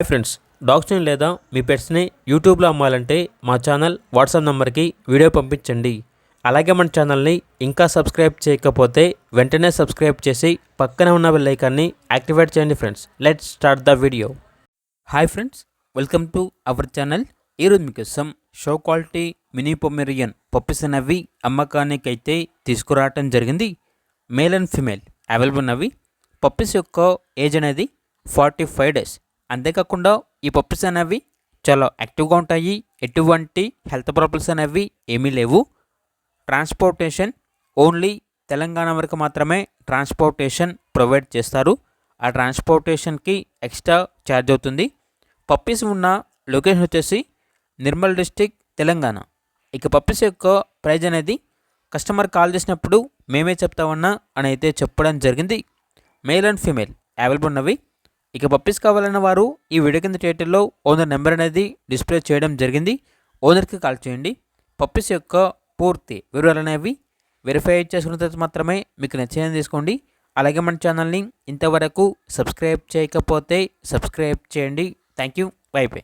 Friends, డాగ్స్ని లేదా మీ పెట్స్ని యూట్యూబ్లో అమ్మాలంటే మా ఛానల్ వాట్సాప్ నెంబర్కి వీడియో పంపించండి. అలాగే మన ఛానల్ని ఇంకా సబ్స్క్రైబ్ చేయకపోతే వెంటనే సబ్స్క్రైబ్ చేసి పక్కన ఉన్న బెల్ ఐకాన్ని యాక్టివేట్ చేయండి. Friends, let's start the video. Hi friends, welcome to our channel. ఈరోజు మీకోసం show quality mini Pomeranian puppies అనేవి అమ్మకానికి అయితే తీసుకురావటం జరిగింది. మేల్ అండ్ ఫిమేల్ అవైలబుల్ ఉన్నవి. పప్పీస్ యొక్క ఏజ్ అనేది 45 days. అంతేకాకుండా ఈ పప్పీస్ అనేవి చాలా యాక్టివ్గా ఉంటాయి. ఎటువంటి హెల్త్ ప్రాబ్లమ్స్ అనేవి ఏమీ లేవు. ట్రాన్స్పోర్టేషన్ ఓన్లీ తెలంగాణ వరకు మాత్రమే ట్రాన్స్పోర్టేషన్ ప్రొవైడ్ చేస్తారు. ఆ ట్రాన్స్పోర్టేషన్కి ఎక్స్ట్రా ఛార్జ్ అవుతుంది. పప్పీస్ ఉన్న లొకేషన్ వచ్చేసి నిర్మల్ డిస్టిక్, తెలంగాణ. ఇక పప్పీస్ యొక్క ప్రైజ్ అనేది కస్టమర్ కాల్ చేసినప్పుడు మేమే చెప్తామన్నా అని అయితే చెప్పడం జరిగింది. మేల్ అండ్ ఫీమేల్ అవైలబుల్ ఉన్నవి. ఇక పప్పీస్ కావాలన్న వారు ఈ వీడియో కింద టైటిల్లో ఓనర్ నెంబర్ అనేది డిస్ప్లే చేయడం జరిగింది. ఓనర్కి కాల్ చేయండి. పప్పీస్ యొక్క పూర్తి వివరాలు అనేవి వెరిఫై చేసుకున్న తర్వాత మాత్రమే మీకు నచ్చేది తీసుకోండి. అలాగే మన ఛానల్ని ఇంతవరకు సబ్స్క్రైబ్ చేయకపోతే సబ్స్క్రైబ్ చేయండి. Thank you. By by.